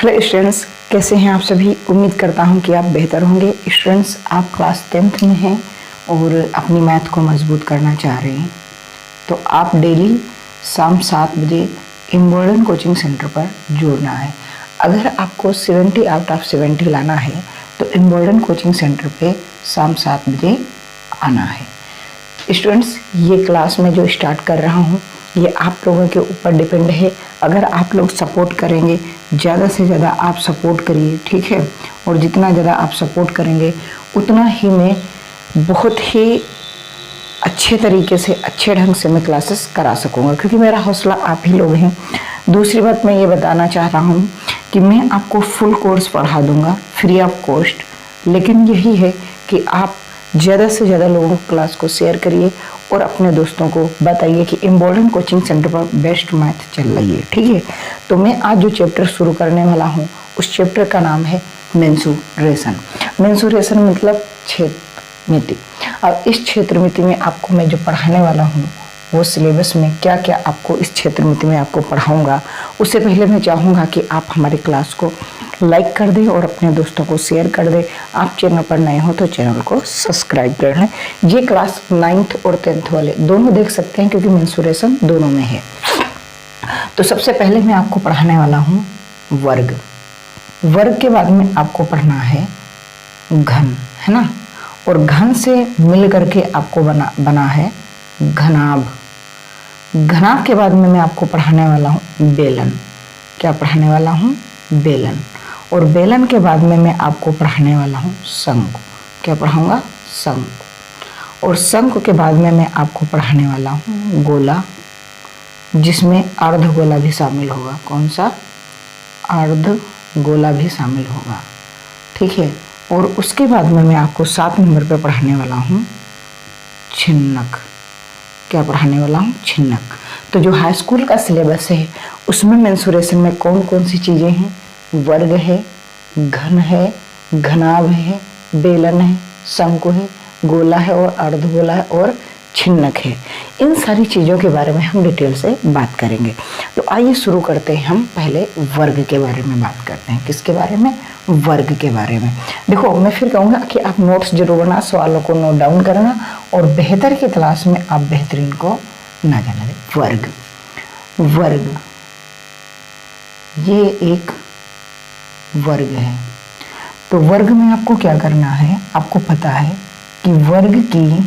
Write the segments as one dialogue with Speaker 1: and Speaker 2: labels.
Speaker 1: Hello students, कैसे हैं आप सभी। उम्मीद करता हूं कि आप बेहतर होंगे। स्टूडेंट्स, आप क्लास 10th में हैं और अपनी मैथ को मजबूत करना चाह रहे हैं, तो आप डेली शाम 7 बजे इम्पोर्टेंट कोचिंग सेंटर पर जुड़ना है। अगर आपको 70 आउट ऑफ 70 लाना है तो इम्पोर्टेंट कोचिंग सेंटर पे शाम 7 बजे आना है। स्टूडेंट्स, ये क्लास में जो स्टार्ट कर रहा हूँ ये आप लोगों के ऊपर डिपेंड है। अगर आप लोग सपोर्ट करेंगे, ज़्यादा से ज़्यादा आप सपोर्ट करिए, ठीक है। और जितना ज़्यादा आप सपोर्ट करेंगे उतना ही मैं बहुत ही अच्छे तरीके से, अच्छे ढंग से मैं क्लासेस करा सकूँगा, क्योंकि मेरा हौसला आप ही लोग हैं। दूसरी बात मैं ये बताना चाह रहा हूँ कि मैं आपको फुल कोर्स पढ़ा दूँगा फ्री ऑफ कॉस्ट, लेकिन यही है कि आप ज़्यादा से ज़्यादा लोगों को क्लास को शेयर करिए और अपने दोस्तों को बताइए कि इम्पोर्टेंट कोचिंग सेंटर पर बेस्ट मैथ चल रही है, ठीक है। तो मैं आज जो चैप्टर शुरू करने वाला हूँ उस चैप्टर का नाम है मेंसुरेशन। मेंसुरेशन मतलब क्षेत्रमिति। और इस क्षेत्रमिति में आपको मैं जो पढ़ाने वाला हूँ वो सिलेबस में क्या क्या आपको इस क्षेत्रमिति में आपको पढ़ाऊँगा, उससे पहले मैं चाहूँगा कि आप हमारी क्लास को लाइक कर दें और अपने दोस्तों को शेयर कर दें। आप चैनल पर नए हो तो चैनल को सब्सक्राइब कर लें। ये क्लास 9th और 10th वाले दोनों देख सकते हैं, क्योंकि मेंसुरेशन दोनों में है। तो सबसे पहले मैं आपको पढ़ाने वाला हूँ वर्ग। वर्ग के बाद में आपको पढ़ना है घन, है ना। और घन से मिल करके आपको बना है घनाभ। घनाभ के बाद में मैं आपको पढ़ाने वाला हूँ बेलन। क्या पढ़ाने वाला हूँ? बेलन। और बेलन के बाद में मैं आपको पढ़ाने वाला हूँ शंकु। क्या पढ़ाऊंगा? शंकु। और शंकु के बाद में मैं आपको पढ़ाने वाला हूँ गोला, जिसमें अर्ध गोला भी शामिल होगा। कौन सा? अर्ध गोला भी शामिल होगा, ठीक है। और उसके बाद में मैं आपको 7 नंबर पे पढ़ाने वाला हूँ छिन्नक। क्या पढ़ाने वाला हूँ? छिन्नक। तो जो हाई स्कूल का सिलेबस है उसमें मेंसुरेशन में कौन कौन सी चीज़ें हैं? वर्ग है, घन है, घनाभ है, बेलन है, शंकु है, गोला है और अर्धगोला है और छिन्नक है। इन सारी चीज़ों के बारे में हम डिटेल से बात करेंगे। तो आइए शुरू करते हैं। हम पहले वर्ग के बारे में बात करते हैं। किसके बारे में? वर्ग के बारे में। देखो, मैं फिर कहूँगा कि आप नोट्स जरूर बनाना, सवालों को नोट डाउन करना और बेहतर की तलाश में आप बेहतरीन को ना जाना दें। वर्ग, वर्ग ये एक वर्ग है। तो वर्ग में आपको क्या करना है? आपको पता है कि वर्ग की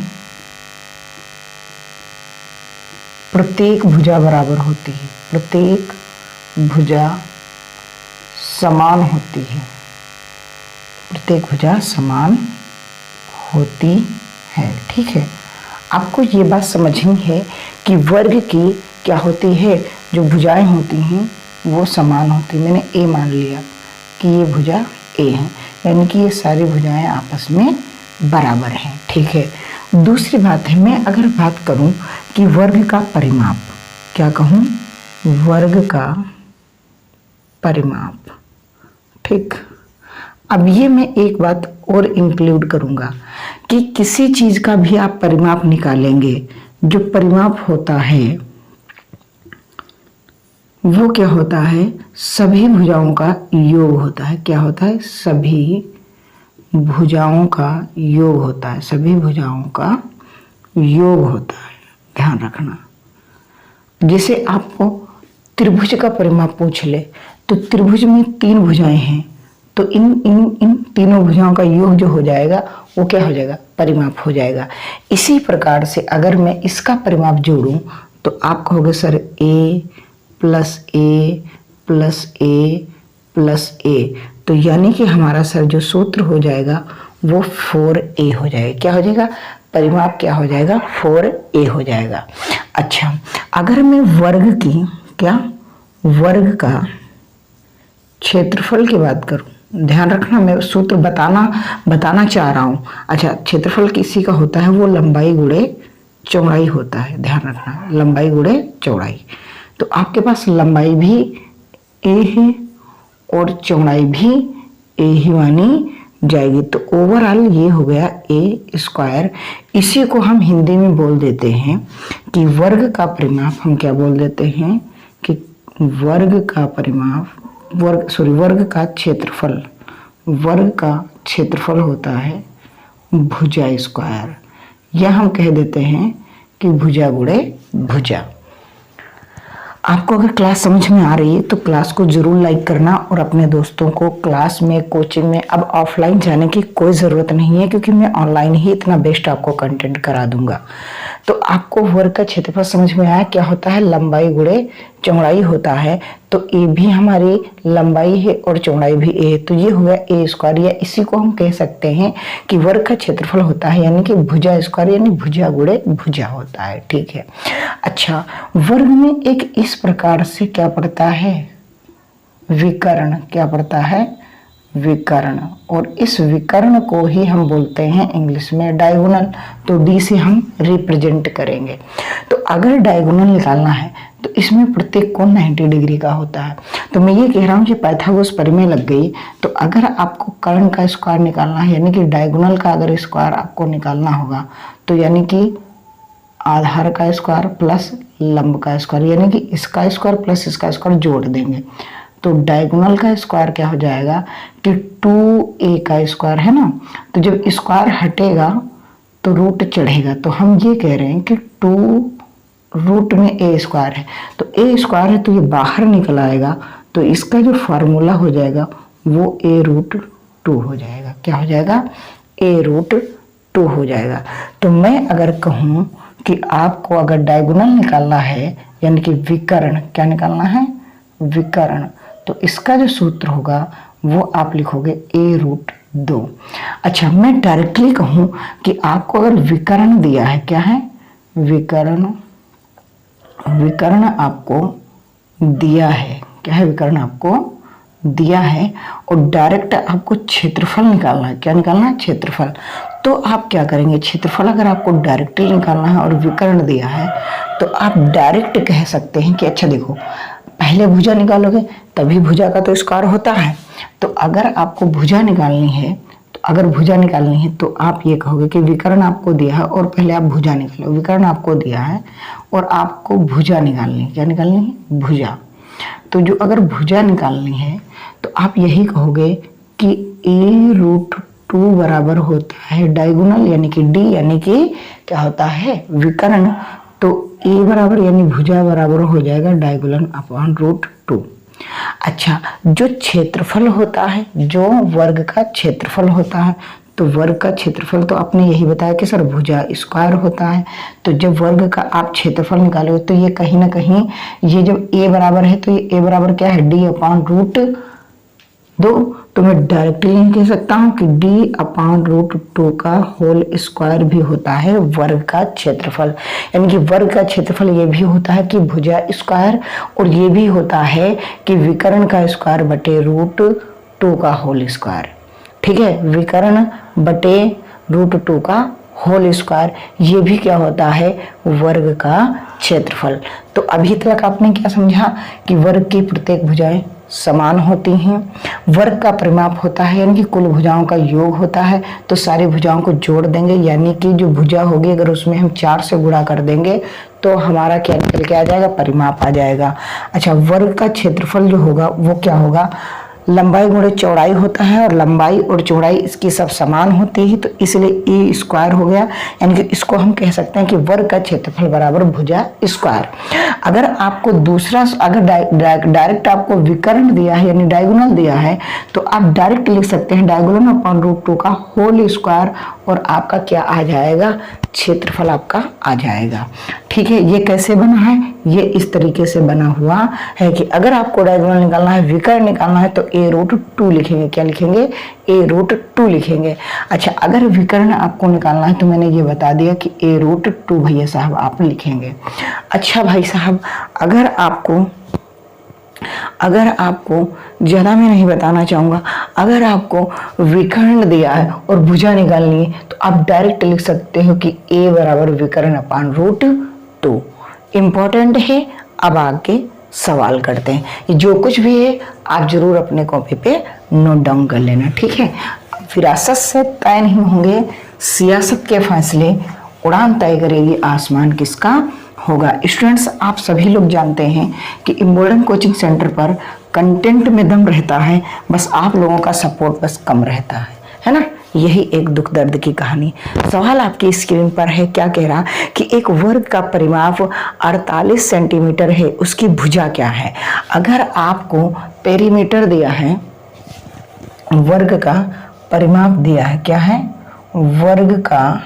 Speaker 1: प्रत्येक भुजा बराबर होती है, प्रत्येक भुजा समान होती है, प्रत्येक भुजा समान होती है, ठीक है। आपको ये बात समझनी है कि वर्ग की क्या होती है, जो भुजाएं होती हैं वो समान होती है। मैंने ए मान लिया कि ये भुजा ए है, यानी कि ये सारी भुजाएं आपस में बराबर हैं, ठीक है। दूसरी बात है, मैं अगर बात करूं कि वर्ग का परिमाप, क्या कहूं? वर्ग का परिमाप, ठीक। अब ये मैं एक बात और इंक्लूड करूंगा कि किसी चीज का भी आप परिमाप निकालेंगे, जो परिमाप होता है वो क्या होता है? सभी भुजाओं का योग होता है। क्या होता है? सभी भुजाओं का योग होता है, सभी भुजाओं का योग होता है, ध्यान रखना। जैसे आपको त्रिभुज का परिमाप पूछ ले तो त्रिभुज में 3 भुजाएं हैं, तो इन तीनों भुजाओं का योग जो हो जाएगा वो क्या हो जाएगा? परिमाप हो जाएगा। इसी प्रकार से अगर मैं इसका परिमाप जोड़ूं तो आप कहोगे सर ए प्लस ए प्लस ए प्लस ए, तो यानी कि हमारा सर जो सूत्र हो जाएगा वो 4a हो जाएगा। क्या हो जाएगा? परिमाप क्या हो जाएगा? 4a हो जाएगा। अच्छा, अगर मैं वर्ग की, क्या वर्ग का क्षेत्रफल की बात करूं, ध्यान रखना मैं सूत्र बताना चाह रहा हूं। अच्छा, क्षेत्रफल किसी का होता है वो लंबाई गुणे चौड़ाई होता है, ध्यान रखना, लंबाई गुणे चौड़ाई। तो आपके पास लंबाई भी ए है और चौड़ाई भी ए ही मानी जाएगी, तो ओवरऑल ये हो गया ए स्क्वायर। इसी को हम हिंदी में बोल देते हैं कि वर्ग का परिमाप, हम क्या बोल देते हैं कि वर्ग का परिमाप वर्ग का क्षेत्रफल, वर्ग का क्षेत्रफल होता है भुजा स्क्वायर, या हम कह देते हैं कि भुजा गुणे भुजा। आपको अगर क्लास समझ में आ रही है तो क्लास को जरूर लाइक करना और अपने दोस्तों को क्लास में, कोचिंग में, अब ऑफलाइन जाने की कोई ज़रूरत नहीं है क्योंकि मैं ऑनलाइन ही इतना बेस्ट आपको कंटेंट करा दूंगा। तो आपको वर्ग का क्षेत्रफल समझ में आया, क्या होता है, लंबाई गुणे चौड़ाई होता है। तो ए भी हमारी लंबाई है और चौड़ाई भी ए है, तो ये हो गया ए स्क्वायर, या इसी को हम कह सकते हैं कि वर्ग का क्षेत्रफल होता है यानी कि भुजा स्क्वायर, यानी भुजा गुणे भुजा होता है। ठीक है। अच्छा, वर्ग में एक इस प्रकार से क्या पड़ता है, विकर्ण, क्या पड़ता है, विकर्ण, और इस विकर्ण को ही हम बोलते हैं इंग्लिश में डायगोनल। तो डी से हम रिप्रेजेंट करेंगे। तो अगर डायगोनल निकालना है तो इसमें प्रत्येक कोण 90 डिग्री का होता है। तो मैं ये कह रहा हूँ कि पाइथागोरस प्रमेय लग गई। तो अगर आपको कर्ण का स्क्वायर निकालना है, यानी कि डायगोनल का अगर स्क्वायर आपको निकालना होगा, तो यानी कि आधार का स्क्वायर प्लस लंब का स्क्वायर, यानी कि इसका स्क्वायर प्लस इसका स्क्वायर जोड़ देंगे। तो डायगोनल का स्क्वायर क्या हो जाएगा कि 2a का स्क्वायर है ना। तो जब स्क्वायर हटेगा तो रूट चढ़ेगा, तो हम ये कह रहे हैं कि 2 रूट में a स्क्वायर है, तो a स्क्वायर है तो ये बाहर निकल आएगा। तो इसका जो फार्मूला हो जाएगा वो a√2 हो जाएगा। क्या हो जाएगा, a√2 हो जाएगा। तो मैं अगर कहूँ कि आपको अगर डायगोनल निकालना है, यानी कि विकर्ण, क्या निकालना है, विकर्ण, तो इसका जो सूत्र होगा वो आप लिखोगे a√2। अच्छा, मैं डायरेक्टली कहूँ कि आपको अगर विकर्ण दिया है, क्या है, विकर्ण, विकर्ण आपको दिया है, क्या है, विकर्ण आपको दिया है, और डायरेक्ट आपको क्षेत्रफल निकालना है, क्या निकालना है, क्षेत्रफल। तो आप क्या करेंगे, क्षेत्रफल अगर आपको डायरेक्टली निकालना है और विकर्ण दिया है तो आप डायरेक्ट कह सकते हैं कि अच्छा देखो, पहले भुजा निकालोगे तभी भुजा का तो स्क्वायर होता है। तो अगर आपको भुजा निकालनी है, तो अगर भुजा निकालनी है तो आप ये कहोगे कि विकर्ण आपको दिया है और पहले आप भुजा निकालो। विकर्ण आपको दिया है और आपको भुजा निकालनी है, क्या निकालनी है, भुजा। तो जो अगर भुजा निकालनी है तो आप यही कहोगे कि a√2 बराबर होता है डायगोनल, यानी कि d, यानी कि क्या होता है, विकर्ण। तो a बराबर यानी भुजा बराबर हो जाएगा डायगोनल अपॉन √2। अच्छा, जो क्षेत्रफल होता है, जो वर्ग का क्षेत्रफल होता है, तो वर्ग का क्षेत्रफल तो आपने यही बताया कि सर भुजा स्क्वायर होता है। तो जब वर्ग का आप क्षेत्रफल निकालोगे तो ये कहीं ना कहीं, ये जब a बराबर है तो ये a बराबर क्या है, d/√2। तो मैं डायरेक्टली कह सकता हूँ कि d/√2 का होल स्क्वायर भी होता है वर्ग का क्षेत्रफल। यानी कि वर्ग का क्षेत्रफल ये भी होता है कि भुजा स्क्वायर, और ये भी होता है कि विकर्ण का स्क्वायर बटे √2 का होल स्क्वायर। ठीक है, विकर्ण बटे √2 का होल स्क्वायर, ये भी क्या होता है, वर्ग का क्षेत्रफल। तो अभी तक आपने क्या समझा कि वर्ग की प्रत्येक भुजाएं समान होती हैं, वर्ग का परिमाप होता है यानी कि कुल भुजाओं का योग होता है। तो सारी भुजाओं को जोड़ देंगे, यानी कि जो भुजा होगी अगर उसमें हम 4 से गुणा कर देंगे तो हमारा क्या निकल के आ जाएगा, परिमाप आ जाएगा। अच्छा, वर्ग का क्षेत्रफल जो होगा वो क्या होगा, लंबाई गुणे चौड़ाई होता है, और लंबाई और चौड़ाई इसकी सब समान होती है, तो इसलिए ए स्क्वायर हो गया। यानी कि इसको हम कह सकते हैं कि वर्ग का क्षेत्रफल बराबर भुजा स्क्वायर। अगर आपको दूसरा, अगर डायरेक्ट आपको विकर्ण दिया है यानी डायगोनल दिया है, तो आप डायरेक्ट लिख सकते हैं डायगोनल अपॉन √2 का होल स्क्वायर, और आपका क्या आ जाएगा, क्षेत्रफल आपका आ जाएगा। ठीक है, ये कैसे बना है, ये इस तरीके से बना हुआ है कि अगर आपको डायगोनल निकालना है, विकर्ण निकालना है, तो a√2 लिखेंगे, क्या लिखेंगे, a√2 लिखेंगे। अच्छा, अगर विकर्ण आपको निकालना है तो मैंने ये बता दिया कि a√2 भैया साहब आप लिखेंगे। अच्छा भाई साहब, अगर आपको ज़्यादा मैं नहीं बताना चाहूँगा, अगर आपको विकर्ण दिया है और भुजा निकालनी है तो आप डायरेक्ट लिख सकते हो कि a बराबर विकर्ण अपॉन √2। इम्पॉर्टेंट है। अब आगे सवाल करते हैं, ये जो कुछ भी है आप जरूर अपने कॉपी पे नोट डाउन कर लेना। ठीक है, विरासत से तय नहीं होंगे सियासत के फैसले, उड़ान तय करेगी आसमान किसका होगा। स्टूडेंट्स, आप सभी लोग जानते हैं कि इम्बोल्डन कोचिंग सेंटर पर कंटेंट में दम रहता है, बस आप लोगों का सपोर्ट बस कम रहता है ना। यही एक दुख दर्द की कहानी। सवाल आपकी स्क्रीन पर है, क्या कह रहा कि एक वर्ग का परिमाप 48 सेंटीमीटर है, उसकी भुजा क्या है। अगर आपको पेरीमीटर दिया है, वर्ग का परिमाप दिया है, क्या है, वर्ग का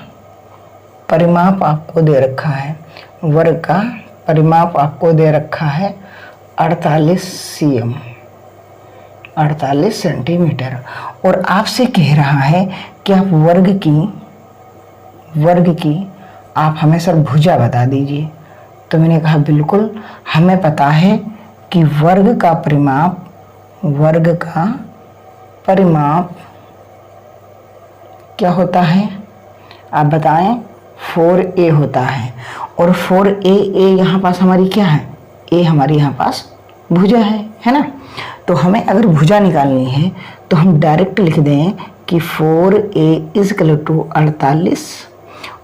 Speaker 1: परिमाप आपको दे रखा है, वर्ग का परिमाप आपको दे रखा है 48 cm, 48 सेंटीमीटर, और आपसे कह रहा है कि आप वर्ग की आप हमें सर भुजा बता दीजिए। तो मैंने कहा बिल्कुल, हमें पता है कि वर्ग का परिमाप क्या होता है, आप बताएं। 4a होता है, और 4a यहाँ पास हमारी क्या है, a हमारी यहाँ पास भुजा है ना। तो हमें अगर भुजा निकालनी है तो हम डायरेक्ट लिख दें कि 4a इज़ टू 48,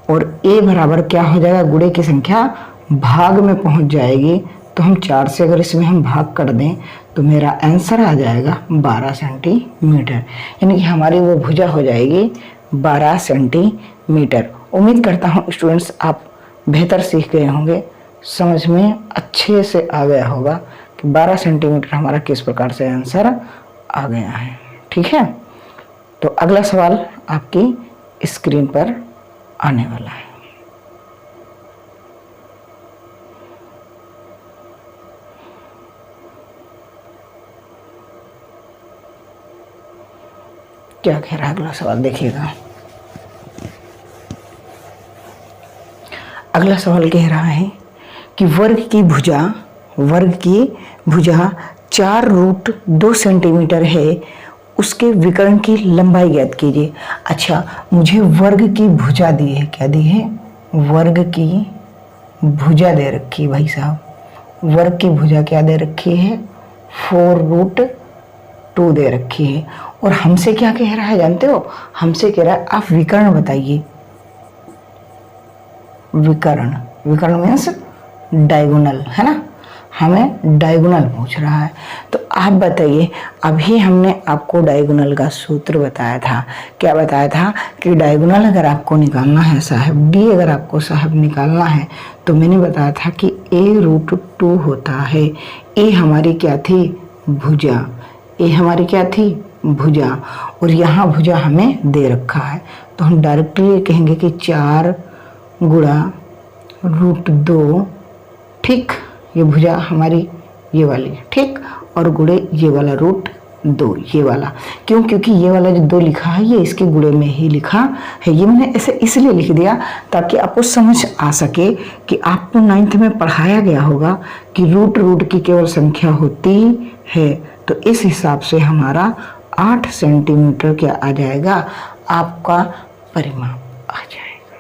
Speaker 1: और a बराबर क्या हो जाएगा, गुणे की संख्या भाग में पहुंच जाएगी। तो हम 4 से अगर इसमें हम भाग कर दें तो मेरा आंसर आ जाएगा 12 सेंटीमीटर, यानी कि हमारी वो भुजा हो जाएगी 12 सेंटीमीटर। उम्मीद करता हूँ स्टूडेंट्स आप बेहतर सीख गए होंगे, समझ में अच्छे से आ गया होगा कि 12 सेंटीमीटर हमारा किस प्रकार से आंसर आ गया है। ठीक है, तो अगला सवाल आपकी स्क्रीन पर आने वाला है। क्या कह रहा है अगला सवाल, देखिएगा। अगला सवाल कह रहा है कि वर्ग की भुजा 4√2 सेंटीमीटर है, उसके विकर्ण की लंबाई ज्ञात कीजिए। अच्छा, मुझे वर्ग की भुजा दी है, क्या दी है, वर्ग की भुजा दे रखी है भाई साहब, वर्ग की भुजा क्या दे रखी है, 4√2 दे रखी है। और हमसे क्या कह रहा है जानते हो, हमसे कह रहा है आप विकर्ण बताइए। विकर्ण मीन्स डायगोनल, है ना, हमें डायगोनल पूछ रहा है। तो आप बताइए, अभी हमने आपको डायगोनल का सूत्र बताया था, क्या बताया था कि डायगोनल अगर आपको निकालना है साहब, डी अगर आपको साहब निकालना है, तो मैंने बताया था कि a√2 होता है। ए हमारी क्या थी, भुजा, ए हमारी क्या थी, भुजा, और यहाँ भुजा हमें दे रखा है। तो हम डायरेक्टली कहेंगे कि 4 गुणा √2, ठीक, ये भुजा हमारी ये वाली, ठीक, और गुणे ये वाला √2, ये वाला। क्यों, क्योंकि ये वाला जो 2 लिखा है ये इसके गुणे में ही लिखा है। ये मैंने ऐसे इसलिए लिख दिया ताकि आपको समझ आ सके कि आपको 9th में पढ़ाया गया होगा कि रूट की केवल संख्या होती है। तो इस हिसाब से हमारा 8 सेंटीमीटर क्या आ जाएगा, आपका परिमाप आ जाएगा,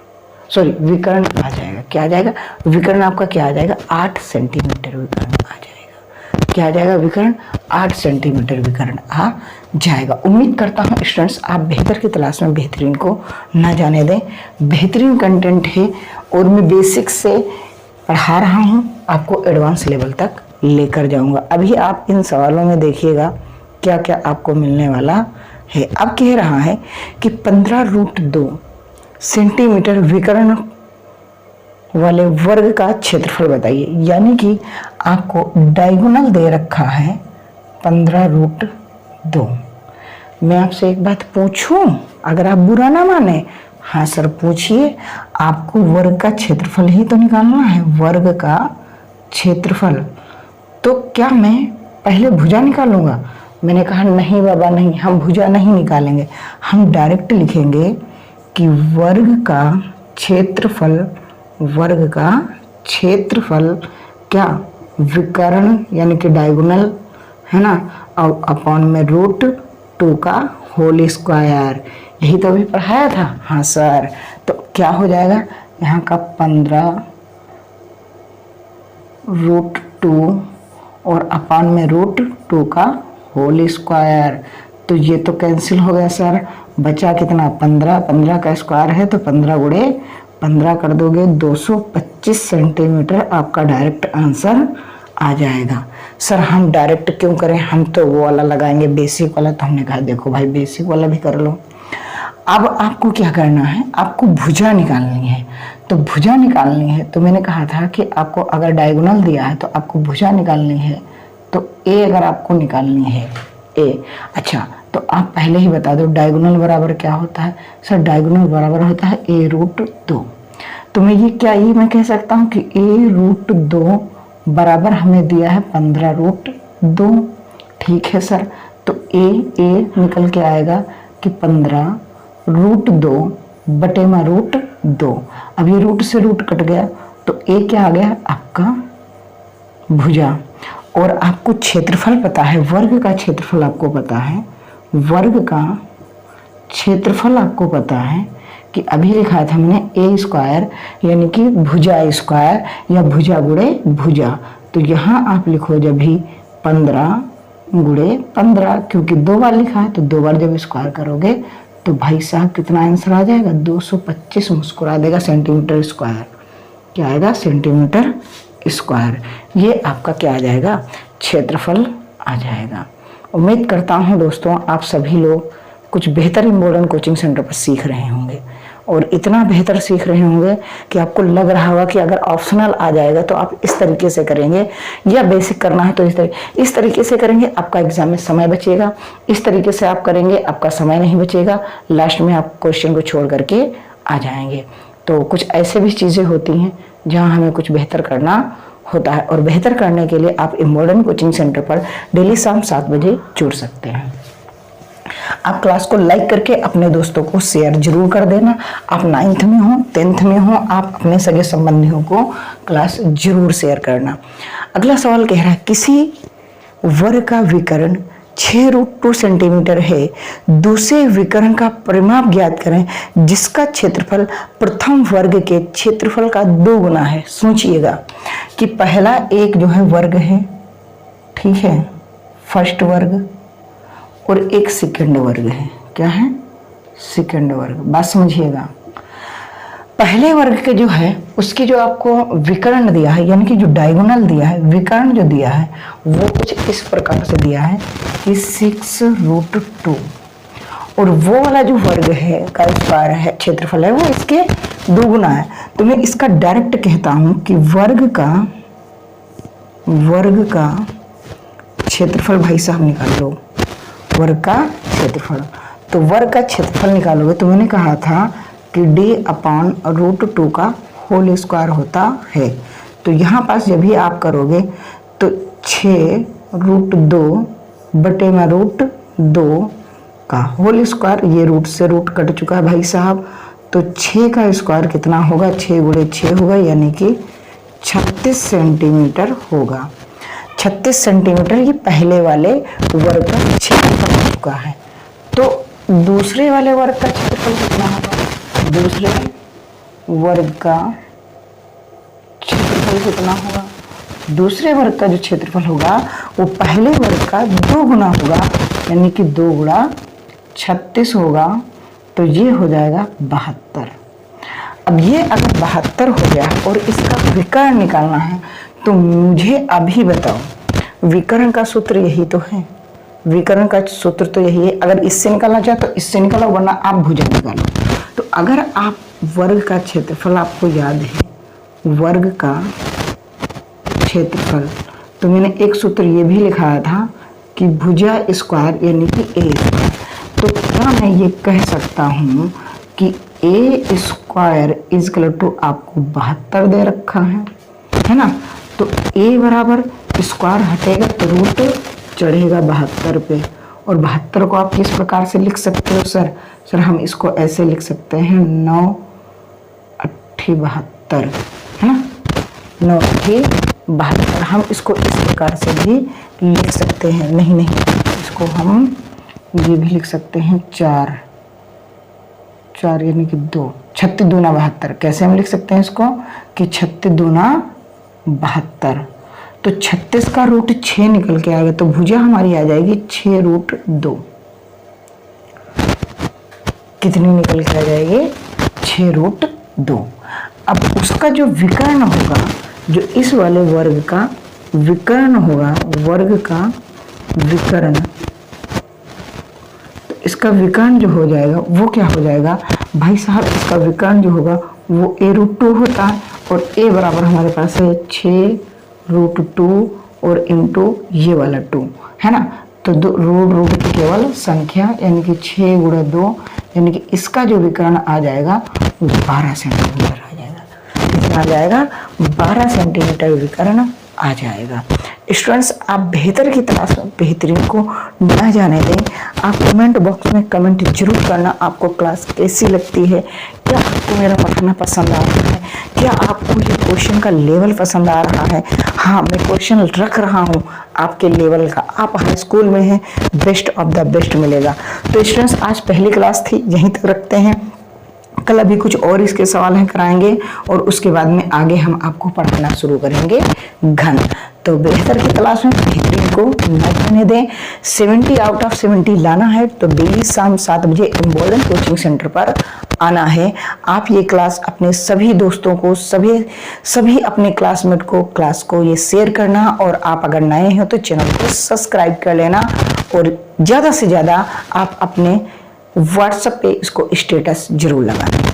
Speaker 1: सॉरी विकर्ण आ जाएगा। क्या आ जाएगा, विकर्ण आपका क्या आ जाएगा, 8 सेंटीमीटर विकर्ण आ जाएगा। क्या आ जाएगा, विकर्ण 8 सेंटीमीटर विकर्ण आ जाएगा। उम्मीद करता हूँ स्टूडेंट्स आप बेहतर की तलाश में बेहतरीन को ना जाने दें। बेहतरीन कंटेंट है और मैं बेसिक से पढ़ा रहा हूँ, आपको एडवांस लेवल तक लेकर जाऊँगा। अभी आप इन सवालों में देखिएगा क्या क्या आपको मिलने वाला है। अब कह रहा है कि 15√2 सेंटीमीटर विकर्ण वाले वर्ग का क्षेत्रफल बताइए। यानी कि आपको डायगोनल दे रखा है 15√2। मैं आपसे एक बात पूछूं, अगर आप बुरा ना माने, हाँ सर पूछिए। आपको वर्ग का क्षेत्रफल ही तो निकालना है, वर्ग का क्षेत्रफल। तो क्या मैं पहले भुजा निकालूंगा? मैंने कहा नहीं बाबा नहीं, हम भुजा नहीं निकालेंगे, हम डायरेक्ट लिखेंगे कि वर्ग का क्षेत्रफल क्या, विकर्ण यानी कि डायगोनल, है ना, और अपॉन में √2 का होल स्क्वायर। यही तो अभी पढ़ाया था। हाँ सर, तो क्या हो जाएगा यहाँ का 15√2 और अपॉन में √2 का होल स्क्वायर। तो ये तो कैंसिल हो गया सर, बचा कितना, 15, 15 का स्क्वायर है तो 15 गुणे 15 कर दोगे 225 सेंटीमीटर आपका डायरेक्ट आंसर आ जाएगा। सर हम डायरेक्ट क्यों करें, हम तो वो वाला लगाएंगे बेसिक वाला। तो हमने कहा देखो भाई बेसिक वाला भी कर लो। अब आपको क्या करना है, आपको भुजा निकालनी है। तो भुजा निकालनी है तो मैंने कहा था कि आपको अगर डायगोनल दिया है तो आपको भुजा निकालनी है। तो ए अगर आपको निकालनी है ए, अच्छा तो आप पहले ही बता दो डायगोनल बराबर क्या होता है। सर डायगोनल बराबर होता है a√2। तो मैं ये क्या ये मैं कह सकता हूँ कि a√2 बराबर हमें दिया है 15√2। ठीक है सर, तो ए निकल के आएगा कि 15√2 बटे में √2। अब ये रूट से रूट कट गया तो ए क्या आ गया आपका भुजा। और आपको क्षेत्रफल पता है, वर्ग का क्षेत्रफल आपको पता है, वर्ग का क्षेत्रफल आपको पता है कि अभी लिखा था मैंने a² यानी कि भुजा स्क्वायर या भुजा गुणे भुजा। तो यहाँ आप लिखो जब भी 15 गुणे 15, क्योंकि 2 बार लिखा है तो 2 बार जब स्क्वायर करोगे तो भाई साहब कितना आंसर आ जाएगा 225 मुस्कुरा देगा सेंटीमीटर स्क्वायर। क्या आएगा सेंटीमीटर स्क्वायर। ये आपका क्या आ जाएगा क्षेत्रफल आ जाएगा। उम्मीद करता हूँ दोस्तों आप सभी लोग कुछ बेहतर मॉडर्न कोचिंग सेंटर पर सीख रहे होंगे और इतना बेहतर सीख रहे होंगे कि आपको लग रहा होगा कि अगर ऑप्शनल आ जाएगा तो आप इस तरीके से करेंगे, या बेसिक करना है तो इस तरीके से करेंगे, आपका एग्जाम में समय बचेगा। इस तरीके से आप करेंगे आपका समय नहीं बचेगा, लास्ट में आप क्वेश्चन को छोड़ करके आ जाएंगे। तो कुछ ऐसे भी चीज़ें होती हैं जहाँ हमें कुछ बेहतर करना होता है, और बेहतर करने के लिए आप मॉडर्न कोचिंग सेंटर पर डेली शाम 7 बजे जुड़ सकते हैं। आप क्लास को लाइक करके अपने दोस्तों को शेयर जरूर कर देना। आप 9th में हो 10th में हो, आप अपने सगे संबंधियों को क्लास जरूर शेयर करना। अगला सवाल कह रहा है किसी वर्ग का विकर्ण 6√2 सेंटीमीटर है, दूसरे विकर्ण का परिमाप ज्ञात करें जिसका क्षेत्रफल प्रथम वर्ग के क्षेत्रफल का 2 गुना है। सोचिएगा कि पहला एक जो है वर्ग है, ठीक है, फर्स्ट वर्ग, और एक सेकंड वर्ग है। क्या है सेकंड वर्ग। बात समझिएगा, पहले वर्ग के जो है उसकी जो आपको विकर्ण दिया है यानी कि जो डायगोनल दिया है, विकर्ण जो दिया है वो कुछ इस प्रकार से दिया है कि 6√2, और वो वाला जो वर्ग है का स्क्वायर है क्षेत्रफल है वो इसके 2 गुना है। तो मैं इसका डायरेक्ट कहता हूं कि वर्ग का क्षेत्रफल भाई साहब निकाल लो, वर्ग का क्षेत्रफल। तो वर्ग का क्षेत्रफल निकालोगे तो मैंने कहा था कि d/√2 का होल स्क्वायर होता है। तो यहाँ पास जब भी आप करोगे तो 6√2 बटे में √2 का होल स्क्वायर, ये रूट से रूट कट चुका है भाई साहब। तो 6 का स्क्वायर कितना होगा, 6 गुणे 6 होगा यानी कि 36 सेंटीमीटर होगा। 36 सेंटीमीटर ये पहले वाले वर्ग का क्षेत्रफल हो चुका है। तो दूसरे वाले वर्ग का क्षेत्रफल कितना होगा, दूसरे वर्ग का क्षेत्रफल कितना होगा, दूसरे वर्ग का जो क्षेत्रफल होगा वो पहले वर्ग का 2 गुना होगा यानी कि 2 गुणा 36 होगा। तो ये हो जाएगा 72। अब ये अगर 72 हो गया और इसका विकर्ण निकालना है तो मुझे अभी बताओ, विकर्ण का सूत्र यही तो है, विकर्ण का सूत्र तो यही है। अगर इससे निकालना चाहे तो इससे निकालो, वरना आप भुजा निकालो। तो अगर आप वर्ग का क्षेत्रफल आपको याद है, वर्ग का क्षेत्रफल, तो मैंने एक सूत्र ये भी लिखा था कि भुजा स्क्वायर यानी कि a स्क्वायर। तो क्या मैं ये कह सकता हूँ कि a square is equal to आपको 72 दे रखा है ना। तो a बराबर स्क्वायर हटेगा तो रूट चढ़ेगा 72 पे, और 72 को आप किस प्रकार से लिख सकते हो सर हम इसको ऐसे लिख सकते हैं 9 8 72, है ना, 9 8 72। हम इसको इस प्रकार से भी लिख सकते हैं, नहीं इसको हम ये भी लिख सकते हैं 4 यानी कि 2, 36 दूना 72। कैसे हम लिख सकते हैं इसको कि 36 दूना 72। तो 36 का रूट 6 निकल के आएगा, तो भुजा हमारी आ जाएगी 6√2। कितनी निकल के आ जाएगी 6√2। अब उसका जो विकर्ण होगा, जो इस वाले वर्ग का विकर्ण होगा, वर्ग का विकर्ण, तो इसका विकर्ण जो हो जाएगा वो क्या हो जाएगा भाई साहब, इसका विकर्ण जो होगा वो a√2 होता है, और a बराबर हमारे पास है 6√2 और इंटू ये वाला 2 है ना। तो रूट की केवल संख्या यानी कि 6 गुणा 2, यानी कि इसका जो विकर्ण आ जाएगा वो 12 सेंटीमीटर आ जाएगा। कितना आ जाएगा? 12 सेंटीमीटर विकर्ण आ जाएगा। स्टूडेंट्स, आप बेहतर की तलाश में बेहतरीन को न जाने दें। आप कमेंट बॉक्स में कमेंट जरूर करना, आपको क्लास कैसी लगती है, क्या आपको मेरा पढ़ाना पसंद आ रहा है, क्या आपको ये क्वेश्चन का लेवल पसंद आ रहा है। हाँ, मैं क्वेश्चन रख रहा हूँ आपके लेवल का, आप हाई स्कूल में हैं, बेस्ट ऑफ द बेस्ट मिलेगा। तो स्टूडेंट्स, आज पहली क्लास थी, यहीं तक रखते हैं। कल अभी कुछ और इसके सवाल हैं कराएंगे, और उसके बाद में आगे हम आपको पढ़ाना शुरू करेंगे घन। तो बेहतर की तलाश में बेहतरीन को न जाने दें। 70 आउट ऑफ 70 लाना है तो डेली शाम 7 बजे एम्बोलन कोचिंग सेंटर पर आना है। आप ये क्लास अपने सभी दोस्तों को, सभी अपने क्लासमेट को क्लास को ये शेयर करना, और आप अगर नए हो तो चैनल को सब्सक्राइब कर लेना, और ज़्यादा से ज़्यादा आप अपने व्हाट्सएप पे इसको स्टेटस जरूर लगाना।